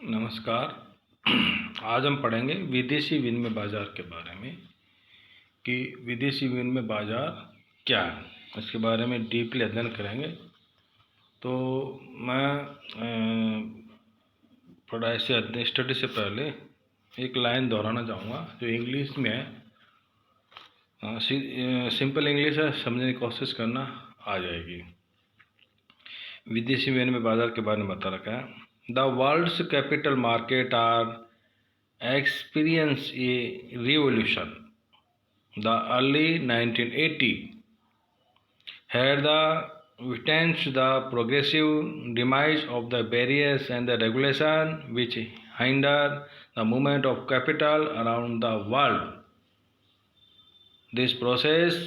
नमस्कार। आज हम पढ़ेंगे विदेशी विनिमय बाजार के बारे में कि विदेशी विनिमय बाजार क्या है, इसके बारे में डीपली अध्ययन करेंगे। तो मैं थोड़ा ऐसे स्टडी से पहले एक लाइन दोहराना चाहूँगा जो इंग्लिश में है। सिंपल इंग्लिश है, समझने की कोशिश करना, आ जाएगी। विदेशी विनिमय बाजार के बारे में बता रखा है। The world's capital market are experience a revolution. The early 1980 had witnessed the progressive demise of the barriers and the regulation which hinder the movement of capital around the world. This process,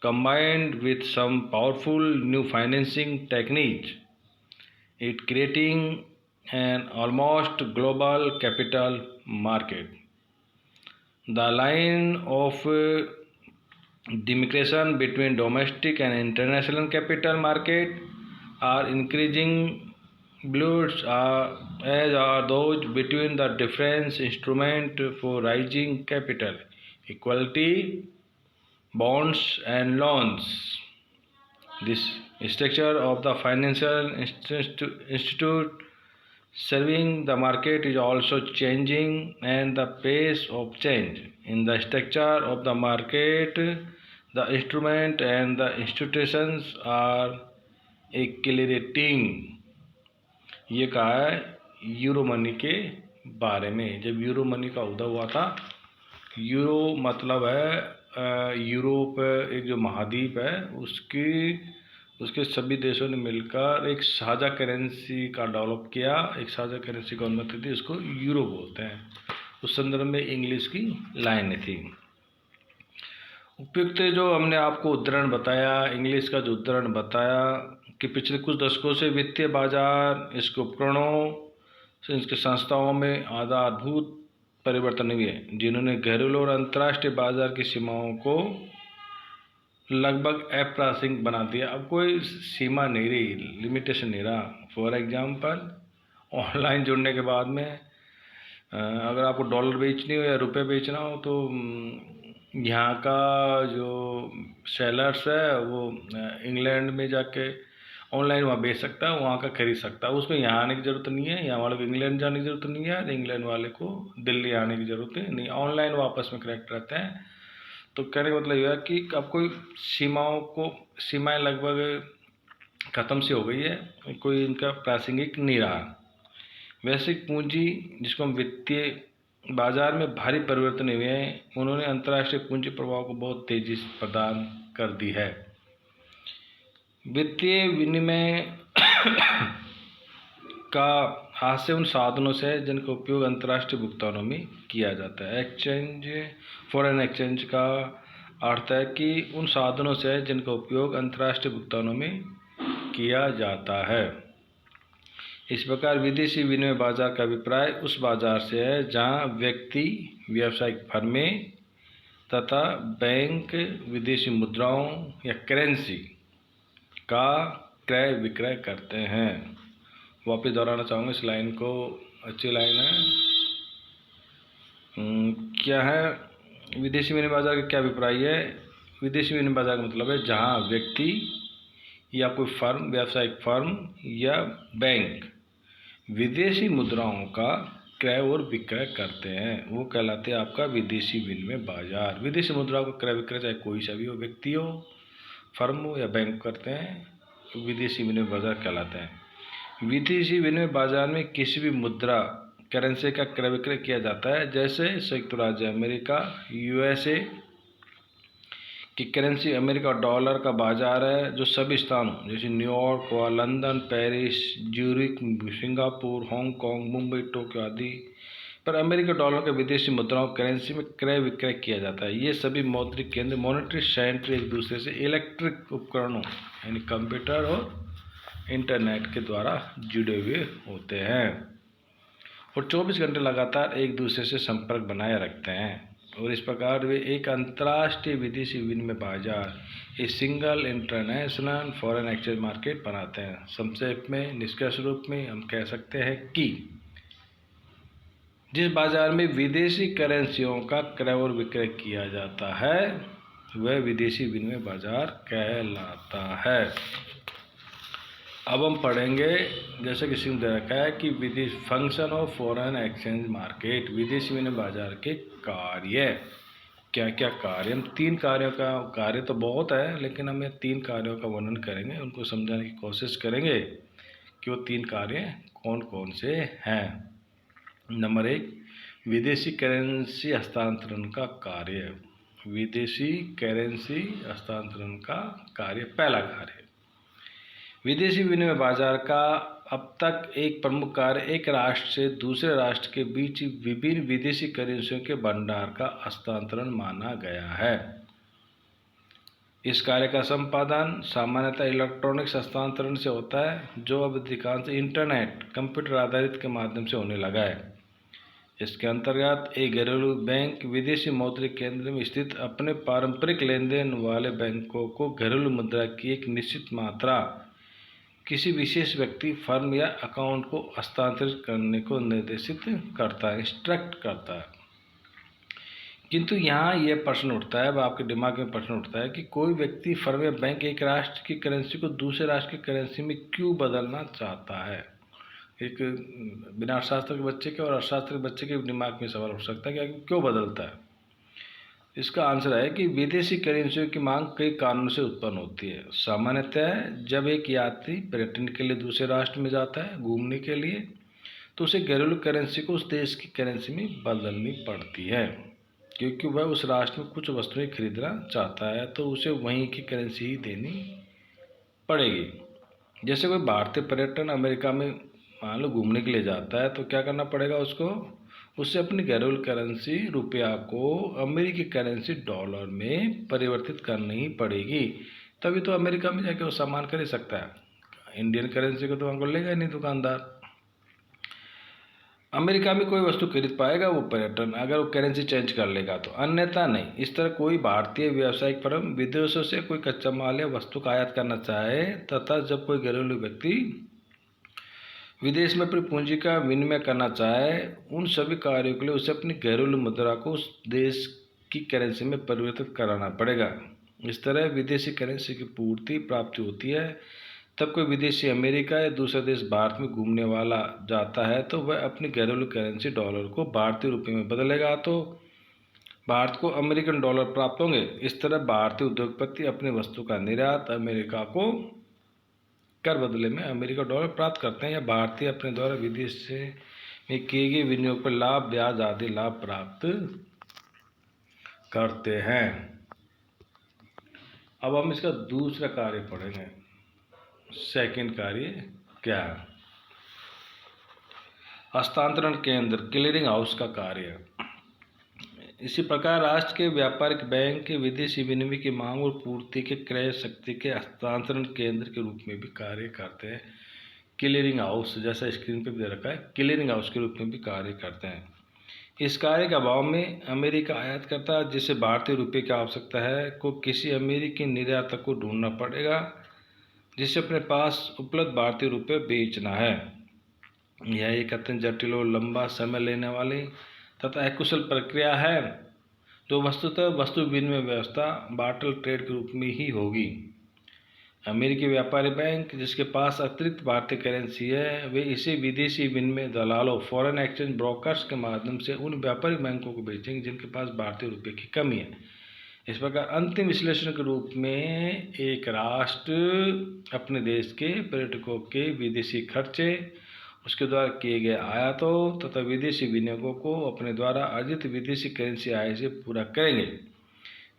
combined with some powerful new financing techniques, it creating an almost global capital market. The line of demarcation between domestic and international capital market are increasing blurred as are those between the different instruments for raising capital, equity, bonds and loans. This structure of the financial institute serving the market is also changing, and the pace of change in the structure of the market, the instrument and the institutions are accelerating. ये कहा है euro money के बारे में। जब euro money का उदय हुआ था, यूरो मतलब है यूरोप, एक जो महाद्वीप है उसके सभी देशों ने मिलकर एक साझा करेंसी का डेवलप किया, एक साझा करेंसी को अनुमति दी, उसको यूरो बोलते हैं। उस संदर्भ में इंग्लिश की लाइनें थी। उपयुक्त जो हमने आपको उदाहरण बताया, इंग्लिश का जो उदाहरण बताया कि पिछले कुछ दशकों से वित्तीय बाजार, इसके उपकरणों से इसके संस्थाओं में आधारभूत परिवर्तन हुए, जिन्होंने घरेलू और अंतर्राष्ट्रीय बाजार की सीमाओं को लगभग अप्रासंगिक बना दिया। अब कोई सीमा नहीं रही, लिमिटेशन नहीं रहा। फॉर एग्जांपल, ऑनलाइन जुड़ने के बाद में अगर आपको डॉलर बेचनी हो या रुपए बेचना हो तो यहाँ का जो सेलर्स है वो इंग्लैंड में जाके ऑनलाइन वहाँ बेच सकता है, वहाँ का खरीद सकता है। उसमें यहाँ आने की ज़रूरत नहीं है, यहाँ वाले को इंग्लैंड जाने की ज़रूरत नहीं है, इंग्लैंड वाले को दिल्ली आने की ज़रूरत नहीं। ऑनलाइन वो आपस में कनेक्ट रहते हैं। तो कहने का मतलब यह है कि अब कोई सीमाएं लगभग ख़त्म सी हो गई है, कोई इनका प्रासंगिक नहीं रहा। वैश्विक पूंजी, जिसको हम वित्तीय बाजार में भारी परिवर्तन हुए हैं, उन्होंने अंतर्राष्ट्रीय पूंजी प्रवाह को बहुत तेजी से प्रदान कर दी है। वित्तीय विनिमय का हास्य उन साधनों से है जिनका उपयोग अंतर्राष्ट्रीय भुगतानों में किया जाता है। एक्सचेंज, फॉरेन एक्सचेंज का अर्थ है कि उन साधनों से है जिनका उपयोग अंतर्राष्ट्रीय भुगतानों में किया जाता है। इस प्रकार विदेशी विनिमय बाजार का अभिप्राय उस बाजार से है जहां व्यक्ति, व्यावसायिक फर्में तथा बैंक विदेशी मुद्राओं या करेंसी का क्रय विक्रय करते हैं। वापस दोहराना चाहूँगा इस लाइन को, अच्छी लाइन है। क्या है विदेशी विनिमय बाजार का क्या अभिप्राय है? विदेशी विनिमय बाजार का मतलब है जहां व्यक्ति या कोई फर्म, व्यावसायिक फर्म या बैंक विदेशी मुद्राओं का क्रय और विक्रय करते हैं, वो कहलाते हैं आपका विदेशी विनिमय बाजार। विदेशी मुद्राओं का क्रय विक्रय चाहे कोई सा भी हो, व्यक्ति हो, फर्म हो या बैंक करते हैं, तो विदेशी विनिमय बाजार कहलाते हैं। विदेशी विनिमय बाजार में किसी भी मुद्रा, करेंसी का क्रय विक्रय किया जाता है। जैसे संयुक्त राज्य अमेरिका, यूएसए की करेंसी अमेरिका डॉलर का बाजार है, जो सभी स्थानों जैसे New York, London, Paris, Zurich, Singapore, Hong Kong, Mumbai, Tokyo आदि पर अमेरिका डॉलर के विदेशी मुद्राओं करेंसी में क्रय विक्रय किया जाता है। ये सभी मौद्रिक केंद्र, मॉनेटरी सेंटर एक दूसरे से इलेक्ट्रिक उपकरणों यानी कंप्यूटर और इंटरनेट के द्वारा जुड़े हुए होते हैं और 24 घंटे लगातार एक दूसरे से संपर्क बनाए रखते हैं, और इस प्रकार वे एक अंतर्राष्ट्रीय विदेशी विनिमय बाजार, एक single international foreign exchange market बनाते हैं। संक्षेप में, निष्कर्ष रूप में हम कह सकते हैं कि जिस बाजार में विदेशी करेंसियों का क्रय और विक्रय किया जाता है वह विदेशी विनिमय बाजार कहलाता है। अब हम पढ़ेंगे, जैसे कि इसमें दे रखा है कि विदेश function of foreign exchange market, विदेशी विनिमय बाजार के कार्य, क्या क्या कार्य। हम 3 कार्यों का, कार्य तो बहुत है लेकिन हम ये 3 कार्यों का वर्णन करेंगे, उनको समझाने की कोशिश करेंगे कि वो 3 कार्य कौन कौन से हैं। नंबर 1, विदेशी करेंसी हस्तांतरण का कार्य। विदेशी करेंसी हस्तांतरण का कार्य, पहला कार्य। विदेशी विनिमय बाजार का अब तक एक प्रमुख कार्य एक राष्ट्र से दूसरे राष्ट्र के बीच विभिन्न विदेशी करेंसियों के भंडार का हस्तांतरण माना गया है। इस कार्य का संपादन सामान्यतः इलेक्ट्रॉनिक्स हस्तांतरण से होता है, जो अब अधिकांश इंटरनेट कंप्यूटर आधारित के माध्यम से होने लगा है। इसके अंतर्गत एक घरेलू बैंक विदेशी मौद्रिक केंद्र में स्थित अपने पारंपरिक लेन देन वाले बैंकों को घरेलू मुद्रा की एक निश्चित मात्रा किसी विशेष व्यक्ति, फर्म या अकाउंट को हस्तांतरित करने को निर्देशित करता है, इंस्ट्रक्ट करता है। किंतु यहाँ यह प्रश्न उठता है, अब आपके दिमाग में प्रश्न उठता है कि कोई व्यक्ति, फर्म या बैंक एक राष्ट्र की करेंसी को दूसरे राष्ट्र की करेंसी में क्यों बदलना चाहता है। एक बिना अर्थशास्त्र के बच्चे के और अर्थशास्त्र के बच्चे के दिमाग में सवाल उठ सकता है कि क्यों बदलता है। इसका आंसर है कि विदेशी करेंसियों की मांग कई कारणों से उत्पन्न होती है। सामान्यतः जब एक यात्री पर्यटन के लिए दूसरे राष्ट्र में जाता है घूमने के लिए, तो उसे घरेलू करेंसी को उस देश की करेंसी में बदलनी पड़ती है, क्योंकि वह उस राष्ट्र में कुछ वस्तुएं खरीदना चाहता है तो उसे वहीं की करेंसी ही देनी पड़ेगी। जैसे कोई भारतीय पर्यटन अमेरिका में मान लो घूमने के लिए जाता है तो क्या करना पड़ेगा उसको, उससे अपनी घरेलू करेंसी रुपया को अमेरिकी करेंसी डॉलर में परिवर्तित करनी ही पड़ेगी, तभी तो अमेरिका में जाके वो सामान खरीद सकता है। इंडियन करेंसी को तो हमको लेगा नहीं दुकानदार। अमेरिका में कोई वस्तु खरीद पाएगा वो पर्यटन, अगर वो करेंसी चेंज कर लेगा तो, अन्यथा नहीं। इस तरह कोई भारतीय व्यावसायिक फर्म विदेशों से कोई कच्चा माल या वस्तु का आयात करना चाहे तथा जब कोई घरेलू व्यक्ति विदेश में अपनी पूंजी का विनिमय करना चाहे, उन सभी कार्यों के लिए उसे अपनी घरेलू मुद्रा को उस देश की करेंसी में परिवर्तित कराना पड़ेगा। इस तरह विदेशी करेंसी की पूर्ति प्राप्ति होती है। तब कोई विदेशी अमेरिका या दूसरा देश भारत में घूमने वाला जाता है तो वह अपनी घरेलू करेंसी डॉलर को भारतीय रुपये में बदलेगा तो भारत को अमेरिकन डॉलर प्राप्त होंगे। इस तरह भारतीय उद्योगपति अपनी वस्तु का निर्यात अमेरिका को कर बदले में अमेरिका डॉलर प्राप्त करते हैं, या भारतीय अपने द्वारा विदेश से में किए गए विनियोग पर लाभ, ब्याज आदि लाभ प्राप्त करते हैं। अब हम इसका दूसरा कार्य पढ़ेंगे। सेकंड कार्य क्या है? हस्तांतरण केंद्र, क्लियरिंग हाउस का कार्य। इसी प्रकार राष्ट्र के व्यापारिक बैंक के विदेशी विनिमय की मांग और पूर्ति के क्रय शक्ति के हस्तांतरण केंद्र के रूप में भी कार्य करते हैं। क्लियरिंग हाउस, जैसा स्क्रीन पर दे रखा है, क्लियरिंग हाउस के रूप में भी कार्य करते हैं। इस कार्य के अभाव में अमेरिका आयात करता है जिसे भारतीय रुपये की आवश्यकता है को किसी अमेरिकी निर्यातक को ढूंढना पड़ेगा जिसे अपने पास उपलब्ध भारतीय रुपये बेचना है। यह एक अत्यंत जटिल और लंबा समय लेने वाली तथा अकुशल प्रक्रिया है जो वस्तुतः वस्तु विनिमय व्यवस्था बार्टर ट्रेड के रूप में ही होगी। अमेरिकी व्यापारी बैंक जिसके पास अतिरिक्त भारतीय करेंसी है वे इसे विदेशी विनिमय दलालों, फॉरेन एक्सचेंज ब्रोकर्स के माध्यम से उन व्यापारी बैंकों को बेचेंगे जिनके पास भारतीय रुपये की कमी है। इस प्रकार अंतिम विश्लेषण के रूप में एक राष्ट्र अपने देश के पर्यटकों के विदेशी खर्चे, उसके द्वारा किए गए आयातों तथा विदेशी विनियोगों को अपने द्वारा अर्जित विदेशी करेंसी आय से पूरा करेंगे।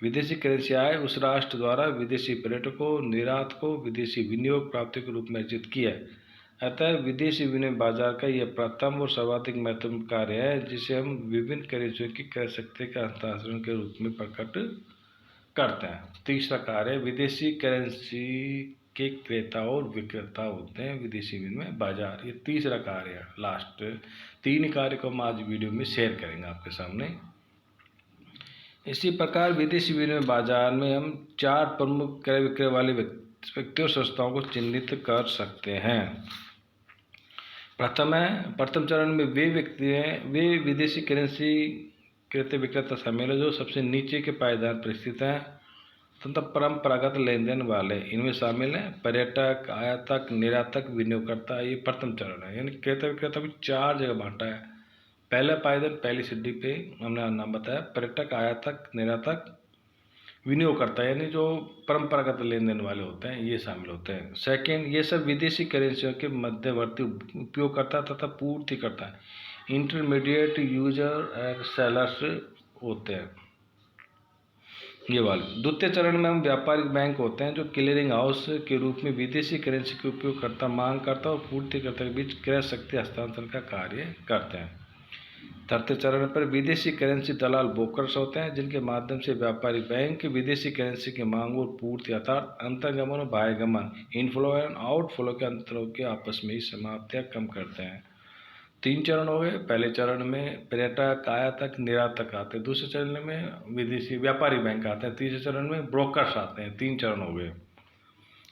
विदेशी करेंसी आय उस राष्ट्र द्वारा विदेशी पर्यटकों, निर्यातकों, विदेशी विनियोग प्राप्ति के रूप में अर्जित किया है। अतः विदेशी विनिमय बाजार का यह प्रथम और सर्वाधिक महत्वपूर्ण कार्य है जिसे हम विभिन्न करेंसियों की क्रय शक्ति का हस्तांतरण के रूप में प्रकट करते हैं। तीसरा कार्य, विदेशी करेंसी के क्रेता और विक्रेता होते हैं विदेशी विनिमय बाजार। ये तीसरा कार्य है। लास्ट 3 कार्य को हम आज वीडियो में शेयर करेंगे आपके सामने। इसी प्रकार विदेशी विनिमय बाजार में हम 4 प्रमुख क्रय विक्रय वाले व्यक्ति और संस्थाओं को चिन्हित कर सकते हैं। प्रथम चरण में वे व्यक्ति हैं, वे विदेशी करेंसी क्रेता विक्रेता शामिल है जो सबसे नीचे के पायदान पर स्थित हैं तथा परंपरागत लेन देन वाले। इनमें शामिल हैं पर्यटक, आयातक, निर्यातक, विनियोगकर्ता। ये प्रथम चरण है, यानी क्रेता विक्रेता भी 4 जगह बांटा है। पहला पायदान पहली सीढ़ी पे हमने नाम बताया, पर्यटक, आयातक, निर्यातक, विनियोगकर्ता, यानी जो परंपरागत लेन देन वाले होते हैं ये शामिल होते हैं। सेकेंड, ये सब विदेशी करेंसियों के मध्यवर्ती उपयोगकर्ता तथा पूर्तिकर्ता, इंटरमीडिएट यूजर एंड सेलर्स होते हैं ये वाले। द्वितीय चरण में हम व्यापारिक बैंक होते हैं जो क्लियरिंग हाउस के रूप में विदेशी करेंसी के उपयोगकर्ता, मांगकर्ता और पूर्तिकर्ता के बीच क्रय शक्ति हस्तांतरण का कार्य करते हैं। तृतीय चरण पर विदेशी करेंसी दलाल ब्रोकर्स होते हैं जिनके माध्यम से व्यापारिक बैंक विदेशी करेंसी की मांग और पूर्ति अर्थात अंतर्गमन और बाह्यगमन, इनफ्लो एंड आउटफ्लो के अंतरों के आपस में ही समाप्त या कम करते हैं। 3 चरण हो गए। पहले चरण में पर्यटक, आयातक, निर्यातक आते हैं। दूसरे चरण में विदेशी व्यापारिक बैंक आते हैं। तीसरे चरण में ब्रोकर्स आते हैं। 3 चरण हो गए।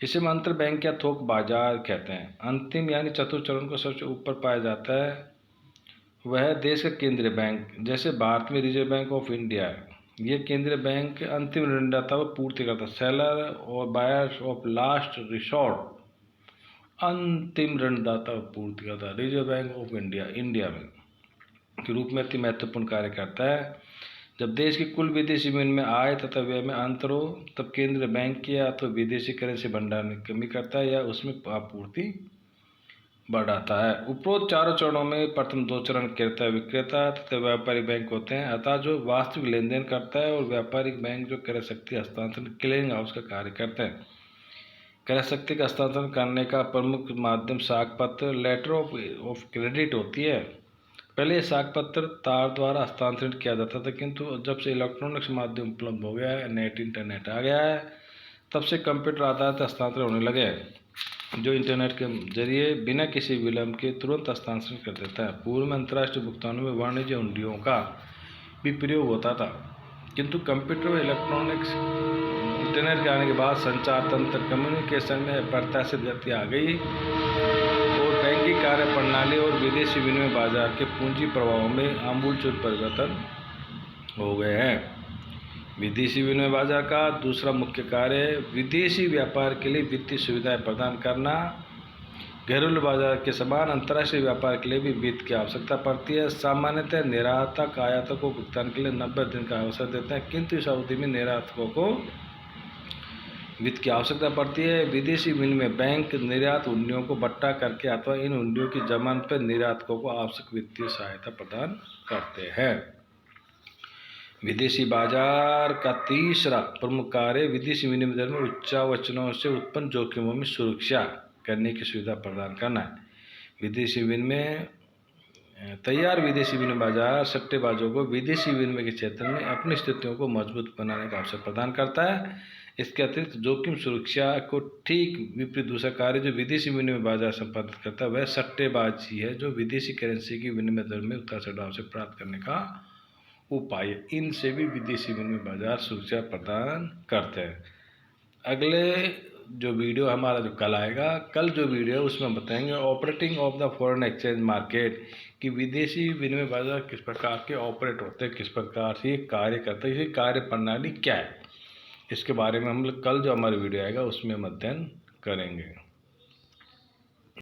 इसे हम अंतर बैंक या थोक बाजार कहते हैं। अंतिम यानी चतुर्थ चरण को सबसे ऊपर पाया जाता है, वह देश का केंद्रीय बैंक, जैसे भारत में रिजर्व बैंक ऑफ इंडिया है। यह केंद्रीय बैंक अंतिम ऋणदाता व पूर्तिकर्ता, सेलर और बायर्स ऑफ लास्ट रिसोर्ट, अंतिम ऋणदाता व पूर्तिकर्ता, रिजर्व बैंक ऑफ इंडिया में के रूप में अति महत्वपूर्ण कार्य करता है। जब देश की कुल विदेशी विनिमय आय तथा व्यय में अंतर हो तब केंद्रीय बैंक या तो विदेशी करेंसी भंडार में कमी करता है या उसमें आपूर्ति बढ़ाता है। उपरोक्त 4 चरणों में प्रथम 2 चरण क्रेता विक्रेता तथा व्यापारिक बैंक होते हैं, अतः जो वास्तविक लेन देन करता है, और व्यापारिक बैंक जो क्रय शक्ति हस्तांतरण क्लियरिंग हाउस का कार्य करते हैं। क्रय शक्ति का हस्तांतरण करने का प्रमुख माध्यम साख पत्र, लेटर ऑफ क्रेडिट होती है। पहले साख पत्र तार द्वारा हस्तांतरित किया जाता था, किंतु जब से इलेक्ट्रॉनिक्स माध्यम उपलब्ध हो गया है, इंटरनेट आ गया है, तब से कंप्यूटर आधारित हस्तांतरण होने लगे हैं जो इंटरनेट के जरिए बिना किसी विलंब के तुरंत हस्तांतरण कर देता है। पूर्व में अंतर्राष्ट्रीय भुगतानों में वाणिज्य हुंडियों का भी प्रयोग होता था, किंतु कंप्यूटर व इलेक्ट्रॉनिक्स इंटरनेट के आने के बाद संचार तंत्र कम्युनिकेशन में अप्रत्याशित गति आ गई और बैंकिंग कार्य प्रणाली और विदेशी विनिमय बाजार के पूंजी प्रवाहों में आमूलचूल परिवर्तन हो गए हैं। विदेशी विनिमय बाजार का दूसरा मुख्य कार्य है विदेशी व्यापार के लिए वित्तीय सुविधाएं प्रदान करना। घरेलू बाजार के समान अंतर्राष्ट्रीय व्यापार के लिए भी वित्त की आवश्यकता पड़ती है। सामान्यतः निर्यातक आयातकों को भुगतान के लिए 90 दिन का अवसर देते हैं, किंतु इस अवधि में निर्यातकों को वित्त की आवश्यकता पड़ती है। विदेशी विनिमय बैंक निर्यात हुंडियों को बट्टा करके अथवा इन हुंडियों की जमानत पर निर्यातकों को आवश्यक वित्तीय सहायता प्रदान करते हैं। विदेशी बाजार का तीसरा प्रमुख कार्य विदेशी विनिमय दर में उच्चावचनों से उत्पन्न जोखिमों में सुरक्षा करने की सुविधा प्रदान करना है। विदेशी विनिमय तैयार विदेशी विनिमय बाजार सट्टेबाजों को विदेशी विनिमय के क्षेत्र में अपनी स्थितियों को मजबूत बनाने का अवसर प्रदान करता है। इसके अतिरिक्त जोखिम सुरक्षा को ठीक विपरीत दूसरा कार्य जो विदेशी विनिमय बाजार संपादित करता है वह सट्टेबाजी है, जो विदेशी करेंसी की विनिमय दर में उतार चढ़ाव से प्राप्त करने का उपाय। इनसे भी विदेशी विनिमय बाजार सुरक्षा प्रदान करते हैं। अगले जो वीडियो हमारा जो कल आएगा, कल जो वीडियो है उसमें बताएंगे operating of the foreign exchange market, कि विदेशी विनिमय बाजार किस प्रकार के ऑपरेट होते हैं, किस प्रकार से ये कार्य करते हैं, ये कार्य प्रणाली क्या है, इसके बारे में हम लोग कल जो हमारा वीडियो आएगा उसमें हम अध्ययन करेंगे।